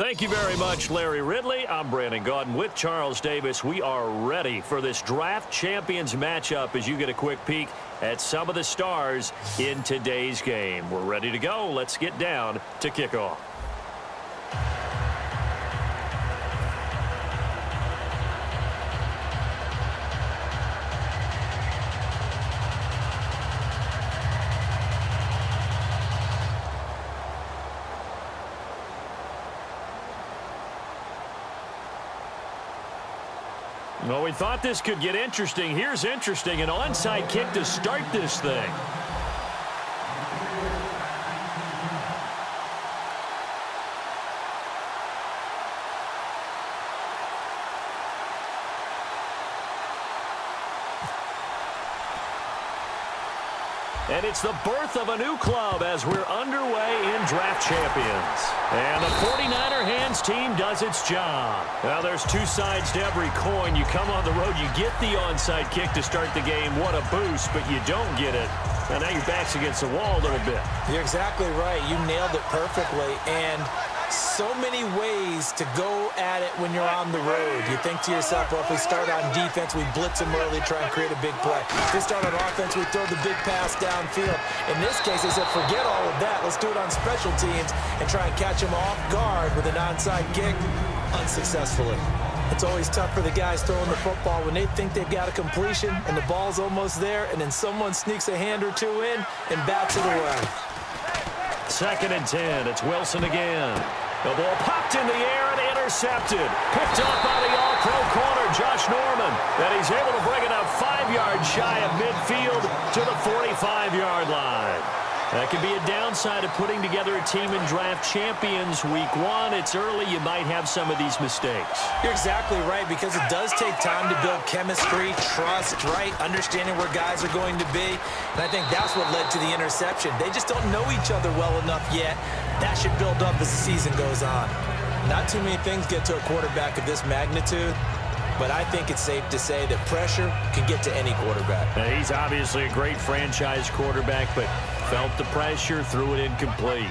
Thank you very much, Larry Ridley. I'm Brandon Gaudin with Charles Davis. We are ready for this draft champions matchup as you get a quick peek at some of the stars in today's game. We're ready to go. Let's get down to kickoff. Well, we thought this could get interesting. Here's interesting. An onside kick to start this thing. And it's the birth of a new club as we're underway in Draft Champions. And the 49er hands team does its job. Now, there's two sides to every coin. You come on the road, you get the onside kick to start the game. What a boost, but you don't get it. And now your back's against the wall a little bit. You're exactly right. You nailed it perfectly. And so many ways to go at it when you're on the road. You think to yourself, well, if we start on defense, we blitz them early, try and create a big play. If we start on offense, we throw the big pass downfield. In this case, they said, forget all of that. Let's do it on special teams and try and catch them off guard with an onside kick unsuccessfully. It's always tough for the guys throwing the football when they think they've got a completion and the ball's almost there, and then someone sneaks a hand or two in and bats it away. 2nd and 10. It's Wilson again. The ball popped in the air and intercepted. Picked up by the all-pro corner, Josh Norman. And he's able to bring it up 5 yards shy of midfield to the 45-yard line. That could be a downside of putting together a team in Draft Champions Week 1. It's early. You might have some of these mistakes. You're exactly right, because it does take time to build chemistry, trust, right? Understanding where guys are going to be. And I think that's what led to the interception. They just don't know each other well enough yet. That should build up as the season goes on. Not too many things get to a quarterback of this magnitude, but I think it's safe to say that pressure can get to any quarterback. Now, he's obviously a great franchise quarterback, but felt the pressure, threw it incomplete.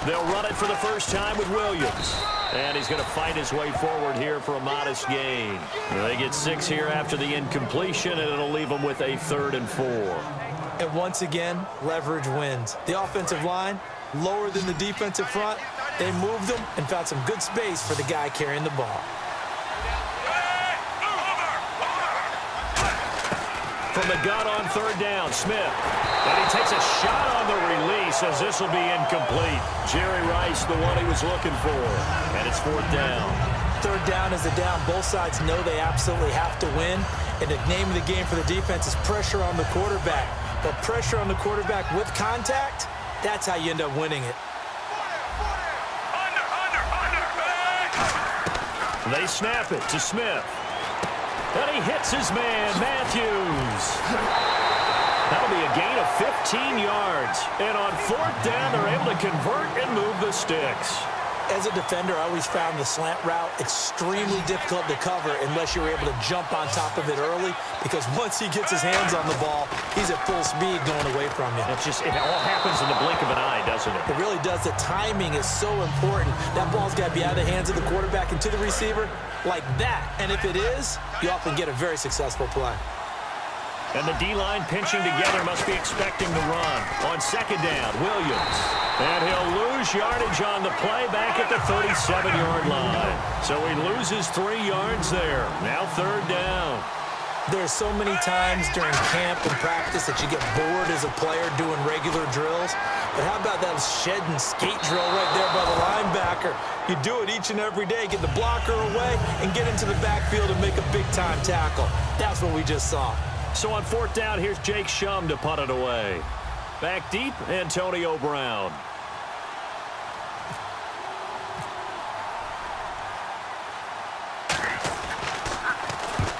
They'll run it for the first time with Williams. And he's going to fight his way forward here for a modest gain. They get 6 here after the incompletion, and it'll leave them with a 3rd and 4. And once again, leverage wins. The offensive line, lower than the defensive front. They moved them and found some good space for the guy carrying the ball. From the gun on 3rd down, Smith. And he takes a shot on the release as this will be incomplete. Jerry Rice, the one he was looking for. And it's 4th down. 3rd down is a down. Both sides know they absolutely have to win. And the name of the game for the defense is pressure on the quarterback. But pressure on the quarterback with contact, that's how you end up winning it. They snap it to Smith. And he hits his man, Matthews. That'll be a gain of 15 yards. And on 4th down, they're able to convert and move the sticks. As a defender, I always found the slant route extremely difficult to cover unless you're able to jump on top of it early, because once he gets his hands on the ball, he's at full speed going away from you. It all happens in the blink of an eye, doesn't it? It really does. The timing is so important. That ball's got to be out of the hands of the quarterback and to the receiver like that. And if it is, you often get a very successful play. And the D-line pinching together, must be expecting the run. On 2nd down, Williams. And he'll lose yardage on the play back at the 37-yard line. So he loses 3 yards there. Now 3rd down. There's so many times during camp and practice that you get bored as a player doing regular drills. But how about that shed and skate drill right there by the linebacker? You do it each and every day. Get the blocker away and get into the backfield and make a big-time tackle. That's what we just saw. So on 4th down, here's Jake Shum to punt it away. Back deep, Antonio Brown.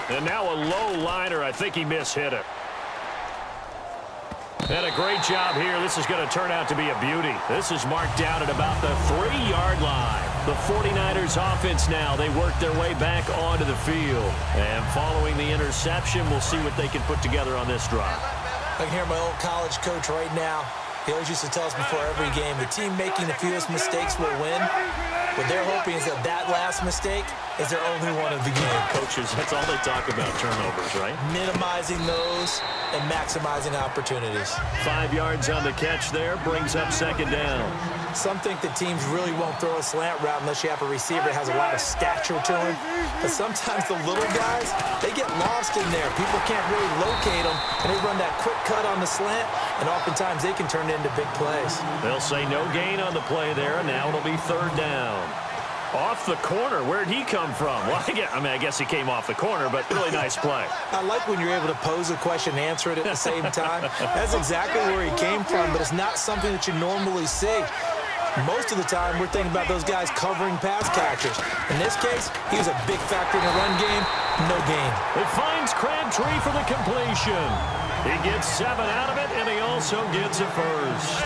And now a low liner. I think he mishit it. And a great job here. This is going to turn out to be a beauty. This is marked down at about the 3-yard line. The 49ers offense now, they work their way back onto the field. And following the interception, we'll see what they can put together on this drive. I can hear my old college coach right now. He always used to tell us before every game, the team making the fewest mistakes will win. What they're hoping is that last mistake is their only one of the game. Coaches, that's all they talk about, turnovers, right? Minimizing those and maximizing opportunities. 5 yards on the catch there, brings up second down. Some think that teams really won't throw a slant route unless you have a receiver that has a lot of stature to him. But sometimes the little guys, they get lost in there. People can't really locate them, and they run that quick cut on the slant, and oftentimes they can turn it into big plays. They'll say no gain on the play there, and now it'll be third down. Off the corner. Where'd he come from? Well, I guess he came off the corner, but really nice play. I like when you're able to pose a question and answer it at the same time. That's exactly where he came from, but it's not something that you normally see. Most of the time, we're thinking about those guys covering pass catchers. In this case, he was a big factor in the run game. No gain. It finds Crabtree for the completion. He gets 7 out of it, and he also gets a first.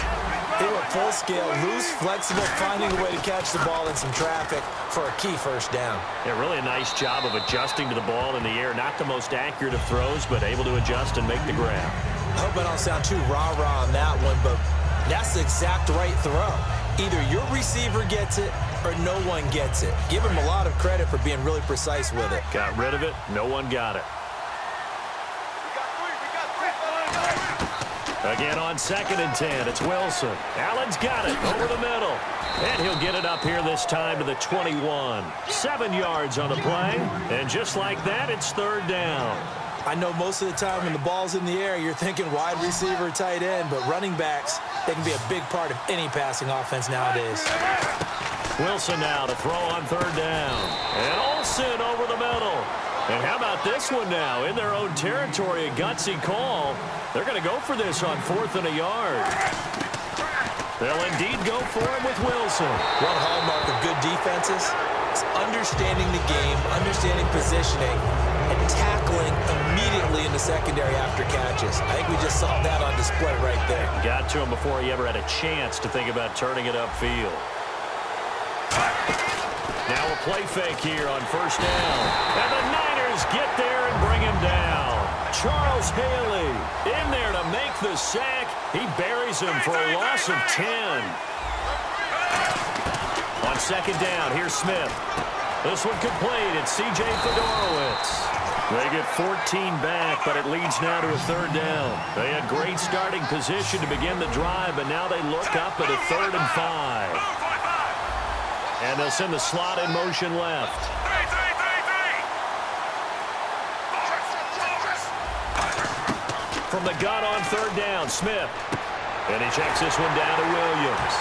They were full scale, loose, flexible, finding a way to catch the ball in some traffic for a key first down. Yeah, really a nice job of adjusting to the ball in the air. Not the most accurate of throws, but able to adjust and make the grab. I hope I don't sound too rah-rah on that one, but that's the exact right throw. Either your receiver gets it or no one gets it. Give him a lot of credit for being really precise with it. Got rid of it. No one got it. Again on 2nd and 10, it's Wilson. Allen's got it over the middle. And he'll get it up here this time to the 21. 7 yards on the play. And just like that, it's third down. I know most of the time when the ball's in the air, you're thinking wide receiver, tight end, but running backs, they can be a big part of any passing offense nowadays. Wilson now to throw on third down. And Olsen over the middle. And how about this one now? In their own territory, a gutsy call. They're going to go for this on 4th and a yard. They'll indeed go for it with Wilson. One hallmark of good defenses is understanding the game, understanding positioning, and tackling immediately in the secondary after catches. I think we just saw that on display right there. Got to him before he ever had a chance to think about turning it upfield. Now a play fake here on first down. And the Niners get there and bring him down. Charles Haley in there to make the sack. He buries him for a loss of 10. On 2nd down, here's Smith. This one complete. It's C.J. Fedorowicz. They get 14 back, but it leads now to a third down. They had great starting position to begin the drive, but now they look up at a 3rd and 5. And they'll send the slot in motion left. From the gun on 3rd down, Smith. And he checks this one down to Williams.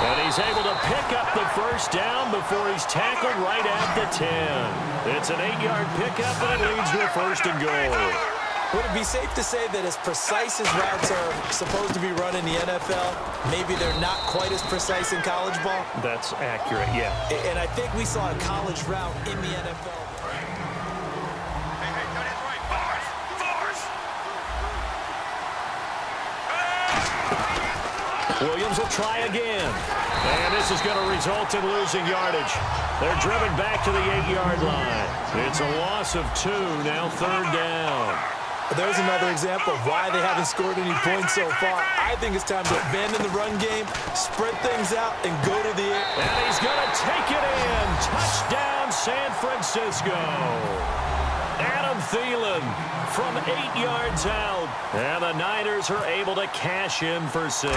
And he's able to pick up the first down before he's tackled right at the 10. It's an 8-yard pickup, and it leads to a 1st and goal. Would it be safe to say that as precise as routes are supposed to be run in the NFL, maybe they're not quite as precise in college ball? That's accurate, yeah. And I think we saw a college route in the NFL. Williams will try again. And this is going to result in losing yardage. They're driven back to the 8-yard line. It's a loss of 2, now 3rd down. There's another example of why they haven't scored any points so far. I think it's time to abandon the run game, spread things out, and go to the air. And he's going to take it in. Touchdown, San Francisco. Adam Thielen from 8 yards out. And the Niners are able to cash in for 6.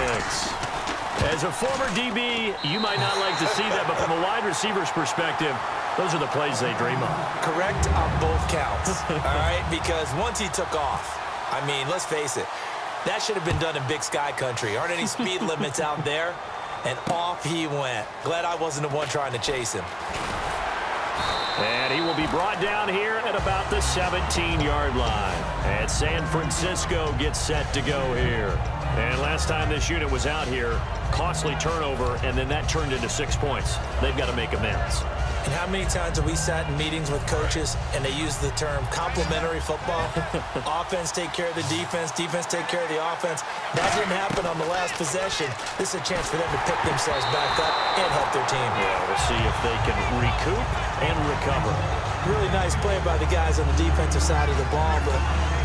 As a former DB, you might not like to see that, but from a wide receiver's perspective, those are the plays they dream of. Correct on both counts, all right? Because once he took off, I mean, let's face it, that should have been done in Big Sky Country. Aren't any speed limits out there? And off he went. Glad I wasn't the one trying to chase him. And he will be brought down here at about the 17-yard line. And San Francisco gets set to go here. And last time this unit was out here, costly turnover, and then that turned into 6 points. They've got to make amends. And how many times have we sat in meetings with coaches and they use the term complementary football? Offense take care of the defense, defense take care of the offense. That didn't happen on the last possession. This is a chance for them to pick themselves back up and help their team. Yeah, we'll see if they can recoup and recover. Really nice play by the guys on the defensive side of the ball, but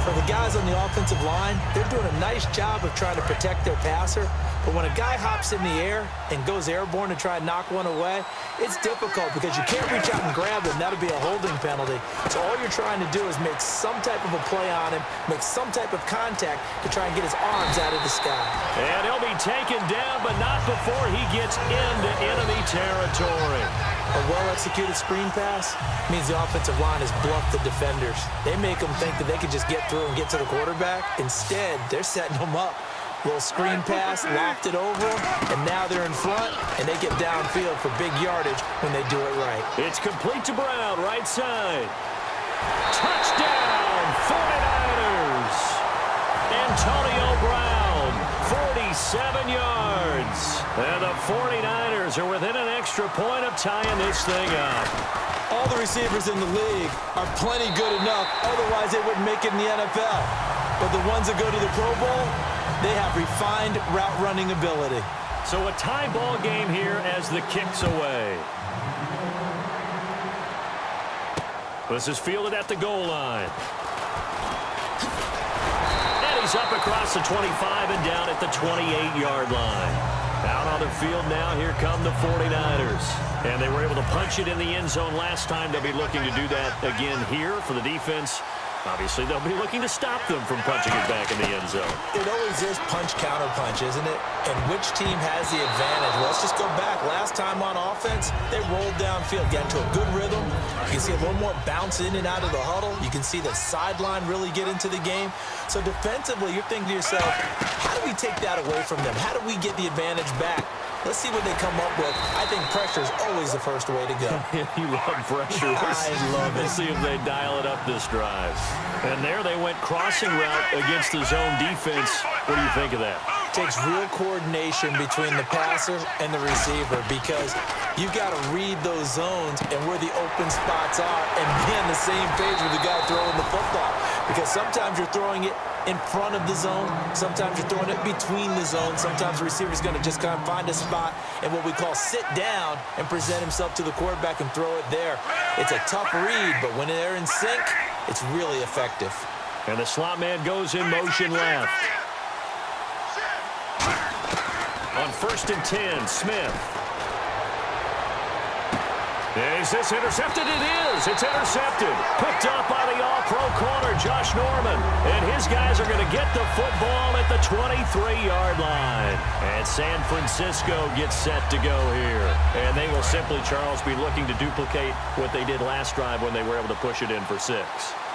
For the guys on the offensive line, they're doing a nice job of trying to protect their passer. But when a guy hops in the air and goes airborne to try and knock one away, it's difficult because you can't reach out and grab him. That'll be a holding penalty. So all you're trying to do is make some type of a play on him, make some type of contact to try and get his arms out of the sky. And he'll be taken down, but not before he gets into enemy territory. A well-executed screen pass means the offensive line has bluffed the defenders. They make them think that they can just get through and get to the quarterback. Instead, they're setting them up. Little screen pass, lofted over them, and now they're in front, and they get downfield for big yardage when they do it right. It's complete to Brown, right side. Touchdown, 49ers! Antonio Brown, 47 yards. And the 49ers are within an extra point of tying this thing up. All the receivers in the league are plenty good enough, otherwise they wouldn't make it in the NFL. But the ones that go to the Pro Bowl, they have refined route running ability. So a tie ball game here as the kick's away. This is fielded at the goal line. And he's up across the 25 and down at the 28-yard line. Out on the field now, here come the 49ers. And they were able to punch it in the end zone last time. They'll be looking to do that again here for the defense. Obviously, they'll be looking to stop them from punching it back in the end zone. It always is punch-counter-punch, isn't it? And which team has the advantage? Well, let's just go back. Last time on offense, they rolled downfield, got into a good rhythm. You can see a little more bounce in and out of the huddle. You can see the sideline really get into the game. So defensively, you're thinking to yourself, how do we take that away from them? How do we get the advantage back? Let's see what they come up with. I think pressure is always the first way to go. You love pressure. I love it. Let's see if they dial it up this drive. And there they went crossing route against the zone defense. What do you think of that? Takes real coordination between the passer and the receiver because you've got to read those zones and where the open spots are and be on the same page with the guy throwing the football. Because sometimes you're throwing it in front of the zone. Sometimes you're throwing it between the zones. Sometimes the receiver's going to just kind of find a spot and what we call sit down and present himself to the quarterback and throw it there. It's a tough read, but when they're in sync, it's really effective. And the slot man goes in motion left. On 1st and 10, Smith. Is this intercepted? It is. It's intercepted. Picked up by the all-pro corner, Josh Norman. And his guys are going to get the football at the 23-yard line. And San Francisco gets set to go here. And they will simply, Charles, be looking to duplicate what they did last drive when they were able to push it in for 6.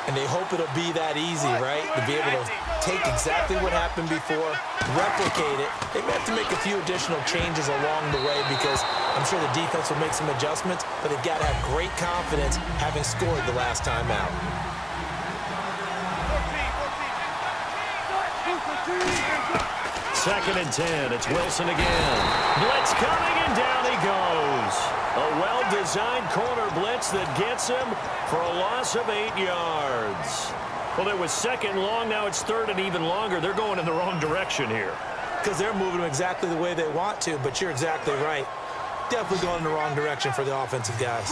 And they hope it'll be that easy, right? To be able to take exactly what happened before, replicate it. They may have to make a few additional changes along the way because I'm sure the defense will make some adjustments, but they've got to have great confidence having scored the last time out. Second and 10. It's Wilson again. Blitz coming, and down he goes. A well-designed corner blitz that gets him for a loss of 8 yards. Well, it was 2nd and long. Now it's 3rd and even longer. They're going in the wrong direction here. Because they're moving them exactly the way they want to, but you're exactly right. Definitely going in the wrong direction for the offensive guys.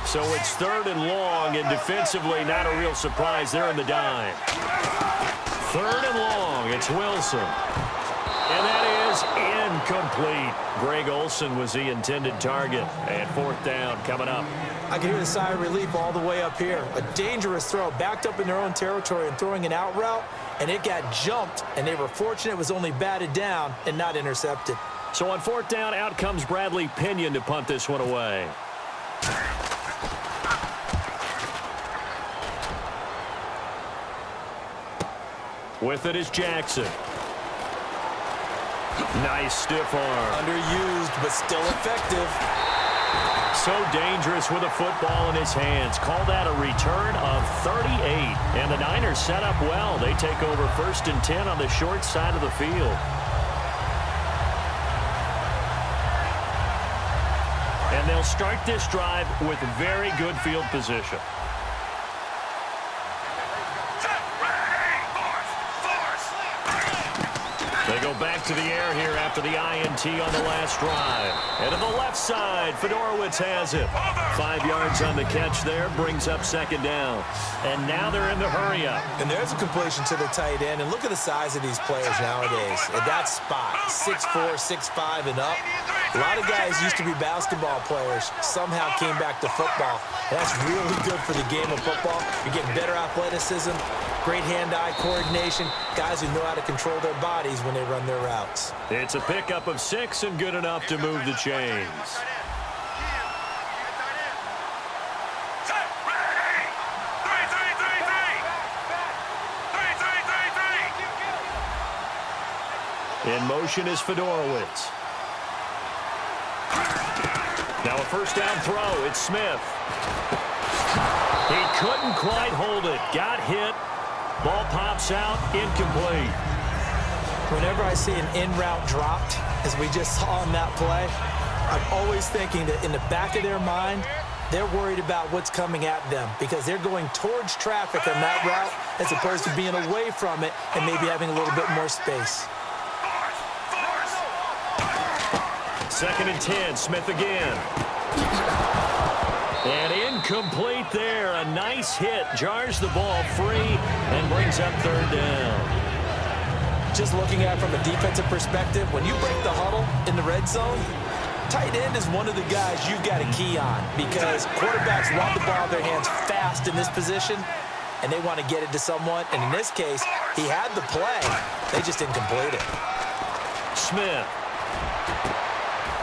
So it's 3rd and long, and defensively not a real surprise. They're in the dime. 3rd and long. It's Wilson. And that is incomplete. Greg Olsen was the intended target. And 4th down coming up. I can hear the sigh of relief all the way up here. A dangerous throw, backed up in their own territory and throwing an out route, and it got jumped, and they were fortunate it was only batted down and not intercepted. So on 4th down, out comes Bradley Pinion to punt this one away. With it is Jackson. Nice stiff arm. Underused, but still effective. So dangerous with a football in his hands. Call that a return of 38. And the Niners set up well. They take over 1st and 10 on the short side of the field. And they'll start this drive with very good field position. They go back to the air here after the INT on the last drive. And to the left side, Fedorowicz has it. 5 yards on the catch there, brings up second down. And now they're in the hurry-up. And there's a completion to the tight end. And look at the size of these players nowadays. At that spot, 6'4", 6'5", and up. A lot of guys used to be basketball players, somehow came back to football. And that's really good for the game of football. You're getting better athleticism, great hand-eye coordination, guys who know how to control their bodies when they run their routes. It's a pickup of 6 and good enough to move the chains. In motion is Fedorowicz. Now a first down throw. It's Smith. He couldn't quite hold it. Got hit. Ball pops out. Incomplete. Whenever I see an in-route dropped, as we just saw on that play, I'm always thinking that in the back of their mind, they're worried about what's coming at them because they're going towards traffic on that route as opposed to being away from it and maybe having a little bit more space. 2nd and 10, Smith again. And incomplete there. A nice hit. Jars the ball free and brings up 3rd down. Just looking at it from a defensive perspective, when you break the huddle in the red zone, tight end is one of the guys you've got to key on because quarterbacks want the ball in their hands fast in this position, and they want to get it to someone. And in this case, he had the play. They just didn't complete it. Smith.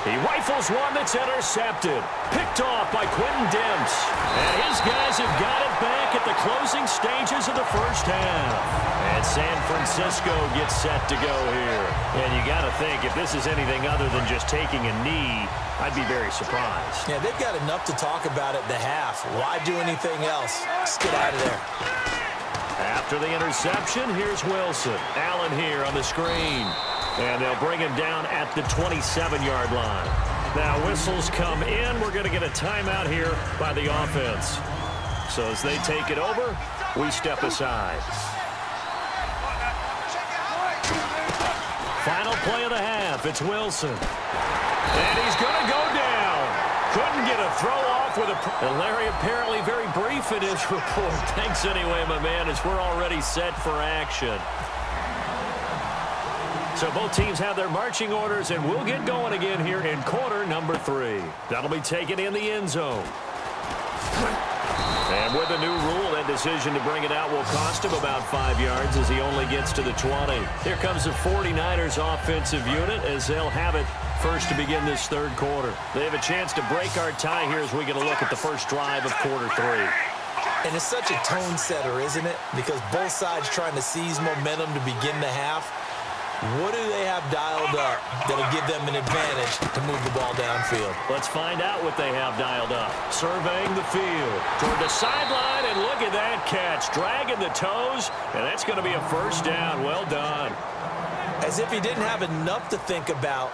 He rifles one that's intercepted. Picked off by Quentin Demps. And his guys have got it back at the closing stages of the first half. And San Francisco gets set to go here. And you got to think, if this is anything other than just taking a knee, I'd be very surprised. Yeah, they've got enough to talk about at the half. Why do anything else? Let's get out of there. After the interception, here's Wilson. Allen here on the screen. And they'll bring him down at the 27-yard line. Now whistles come in. We're going to get a timeout here by the offense. So as they take it over, we step aside. Final play of the half. It's Wilson. And he's going to go down. Couldn't get a throw off with a... And Larry apparently very brief in his report. Thanks anyway, my man, as we're already set for action. So both teams have their marching orders, and we'll get going again here in quarter number 3. That'll be taken in the end zone. And with the new rule, that decision to bring it out will cost him about 5 yards as he only gets to the 20. Here comes the 49ers offensive unit as they'll have it first to begin this 3rd quarter. They have a chance to break our tie here as we get a look at the first drive of quarter 3. And it's such a tone setter, isn't it? Because both sides trying to seize momentum to begin the half. What do they have dialed up that'll give them an advantage to move the ball downfield? Let's find out what they have dialed up. Surveying the field toward the sideline, and look at that catch. Dragging the toes, and that's going to be a first down. Well done. As if he didn't have enough to think about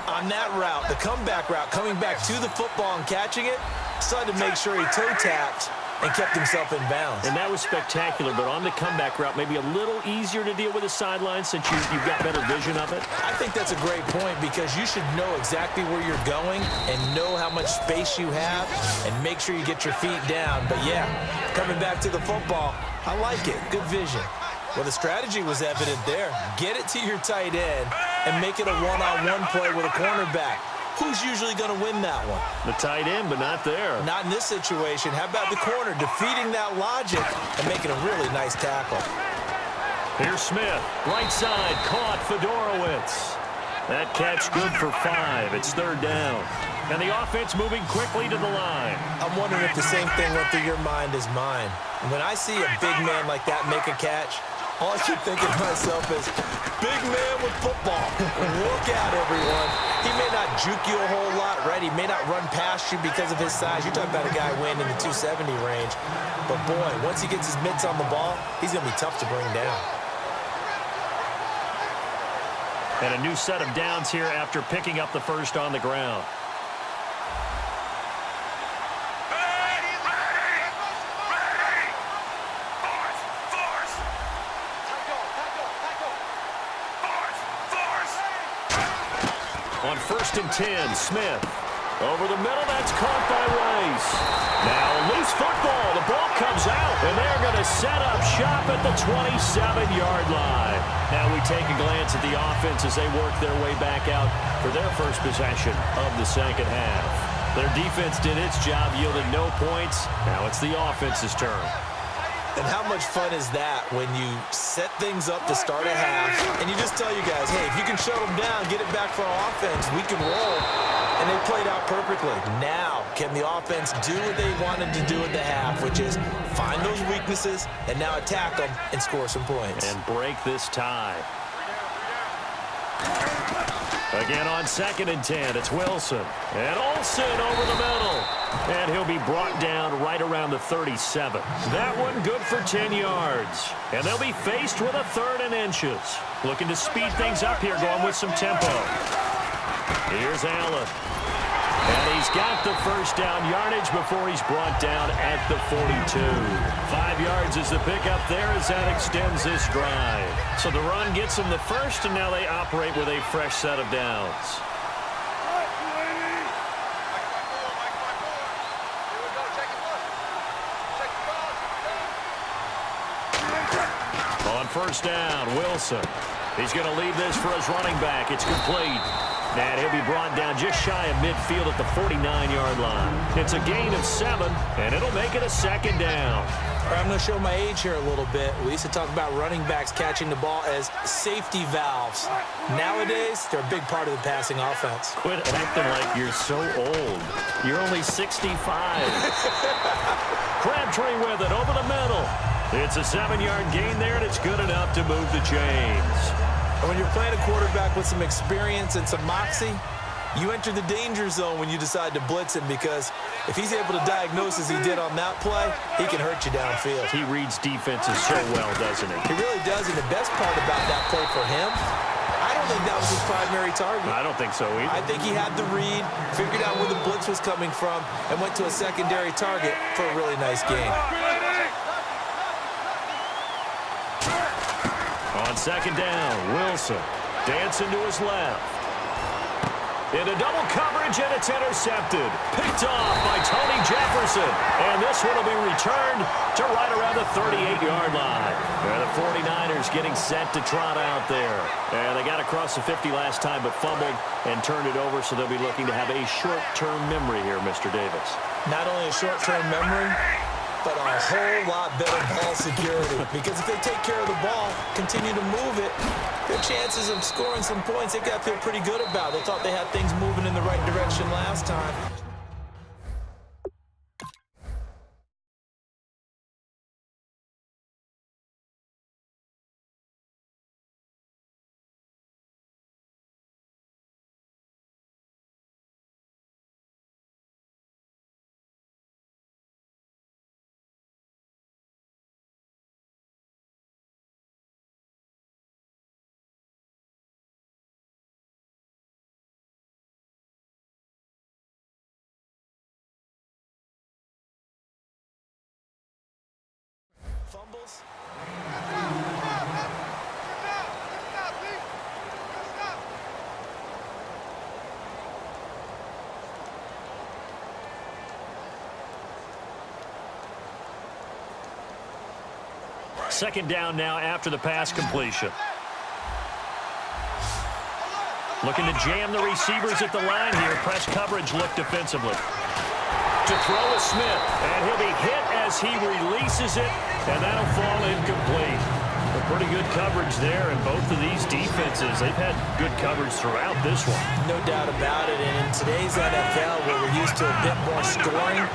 on that route, the comeback route, coming back to the football and catching it, decided to make sure he toe-tapped and kept himself in bounds. And that was spectacular, but on the comeback route, maybe a little easier to deal with the sideline since you've got better vision of it? I think that's a great point because you should know exactly where you're going and know how much space you have and make sure you get your feet down. But, yeah, coming back to the football, I like it. Good vision. Well, the strategy was evident there. Get it to your tight end and make it a one-on-one play with a cornerback. Who's usually going to win that one? The tight end, but not there. Not in this situation. How about the corner defeating that logic and making a really nice tackle? Here's Smith. Right side, caught Fedorowicz. That catch good for 5. It's 3rd down. And the offense moving quickly to the line. I'm wondering if the same thing went through your mind as mine. When I see a big man like that make a catch, all I keep thinking to myself is, big man with football. Look out, everyone. He may not juke you a whole lot, right? He may not run past you because of his size. You're talking about a guy weighing in the 270 range. But, boy, once he gets his mitts on the ball, he's going to be tough to bring down. And a new set of downs here after picking up the first on the ground. first and 10, Smith. Over the middle, that's caught by Rice. Now a loose football. The ball comes out, and they're going to set up shop at the 27-yard line. Now we take a glance at the offense as they work their way back out for their first possession of the second half. Their defense did its job, yielded no points. Now it's the offense's turn. And how much fun is that when you set things up to start a half and you just tell you guys, hey, if you can shut them down, get it back for our offense, we can roll. And they played out perfectly. Now, can the offense do what they wanted to do at the half, which is find those weaknesses and now attack them and score some points. And break this tie. Again on second and 10, it's Wilson. And Olsen over the middle. And he'll be brought down right around the 37. That one good for 10 yards. And they'll be faced with a 3rd and inches. Looking to speed things up here, going with some tempo. Here's Allen. And he's got the first down yardage before he's brought down at the 42. 5 yards is the pickup there as that extends this drive. So the run gets them the first, and now they operate with a fresh set of downs. On first down, Wilson. He's going to leave this for his running back. It's complete. And he'll be brought down just shy of midfield at the 49-yard line. It's a gain of 7, and it'll make it a second down. I'm going to show my age here a little bit. We used to talk about running backs catching the ball as safety valves. Nowadays, they're a big part of the passing offense. Quit acting like you're so old. You're only 65. Crabtree with it over the middle. It's a 7-yard gain there, and it's good enough to move the chains. And when you're playing a quarterback with some experience and some moxie, you enter the danger zone when you decide to blitz him, because if he's able to diagnose as he did on that play, he can hurt you downfield. He reads defenses so well, doesn't he? He really does, and the best part about that play for him, I don't think that was his primary target. I don't think so either. I think he had the read, figured out where the blitz was coming from, and went to a secondary target for a really nice gain. On second down, Wilson dancing to his left. Into double coverage, and it's intercepted. Picked off by Tony Jefferson. And this one will be returned to right around the 38-yard line. And the 49ers getting set to trot out there. And they got across the 50 last time, but fumbled and turned it over, so they'll be looking to have a short-term memory here, Mr. Davis. Not only a short-term memory, but a whole lot better ball security. Because if they take care of the ball, continue to move it, their chances of scoring some points, they got to feel pretty good about. They thought they had things moving in the right direction last time. Fumbles. Second down now after the pass completion. Looking to jam the receivers at the line here. Press coverage look defensively. To throw is Smith, and he'll be hit as he releases it, and that'll fall incomplete. A pretty good coverage there, and both of these defenses, they've had good coverage throughout this one. No doubt about it, and in today's NFL, where we're used to a bit more scoring,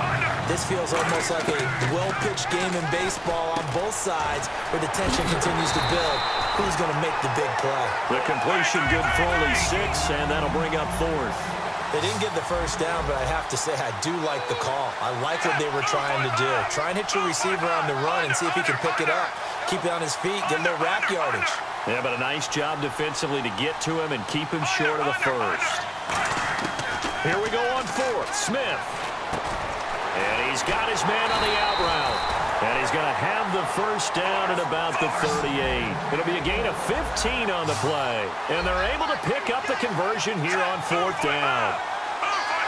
this feels almost like a well-pitched game in baseball on both sides, where the tension continues to build. Who's going to make the big play? The completion good for only 6, and that'll bring up 4th. They didn't get the first down, but I have to say I do like the call. I like what they were trying to do. Try and hit your receiver on the run and see if he can pick it up. Keep it on his feet, get a little rack yardage. Yeah, but a nice job defensively to get to him and keep him short of the first. Here we go on 4th. Smith. And he's got his man on the out route. And he's going to have the first down at about the 38. It'll be a gain of 15 on the play. And they're able to pick up the conversion here on 4th down.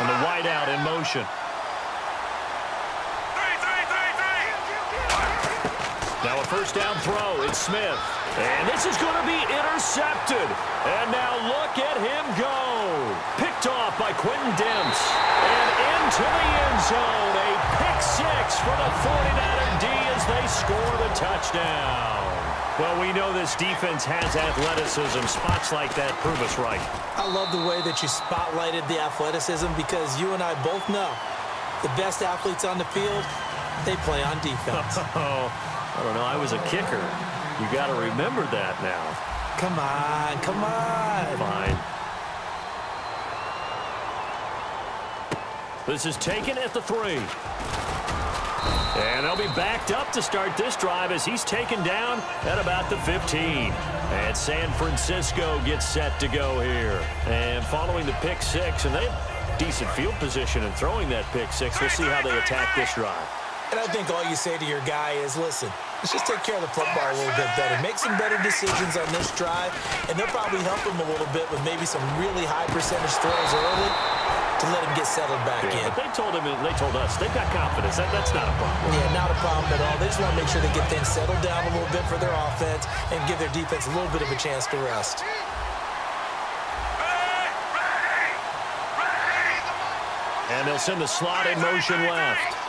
And the wideout in motion. Now a first down throw. It's Smith. And this is going to be intercepted. And now look at him go. Picked off by Quentin Demps. And into the end zone. A pick six for the 49er D as they score the touchdown. Well, we know this defense has athleticism. Spots like that prove us right. I love the way that you spotlighted the athleticism because you and I both know the best athletes on the field, they play on defense. I don't know. I was a kicker. You got to remember that now. Come on, come on. Fine. This is taken at the 3. And they'll be backed up to start this drive as he's taken down at about the 15. And San Francisco gets set to go here. And following the pick six, and they have decent field position in throwing that pick six. We'll see how they attack this drive. And I think all you say to your guy is, listen, let's just take care of the football a little bit better. Make some better decisions on this drive, and they'll probably help him a little bit with maybe some really high percentage throws early to let him get settled back in. But they told us, they've got confidence. That's not a problem. Yeah, not a problem at all. They just want to make sure they get things settled down a little bit for their offense and give their defense a little bit of a chance to rest. And they'll send the slot in motion left.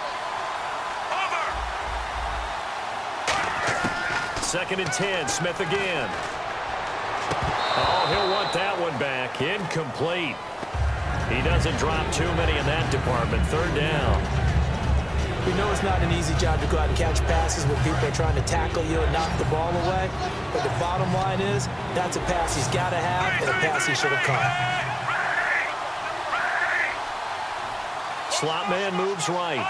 2nd and 10, Smith again. Oh, he'll want that one back. Incomplete. He doesn't drop too many in that department. 3rd down. We know it's not an easy job to go out and catch passes when people are trying to tackle you and knock the ball away. But the bottom line is, that's a pass he's got to have and a pass he should have caught. Slot man moves right.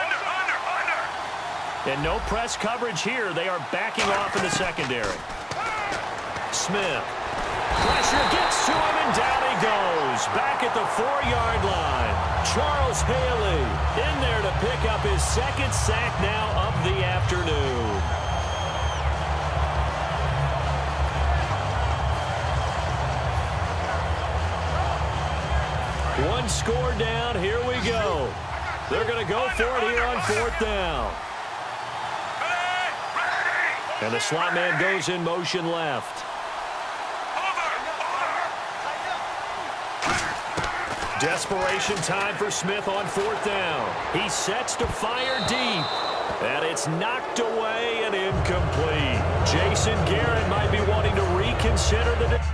And no press coverage here. They are backing off in the secondary. Smith. Pressure gets to him, and down he goes. Back at the 4-yard line. Charles Haley in there to pick up his 2nd sack now of the afternoon. One score down. Here we go. They're going to go for it here on 4th down. And the slot man goes in motion left. Desperation time for Smith on 4th down. He sets to fire deep. And it's knocked away and incomplete. Jason Garrett might be wanting to reconsider the...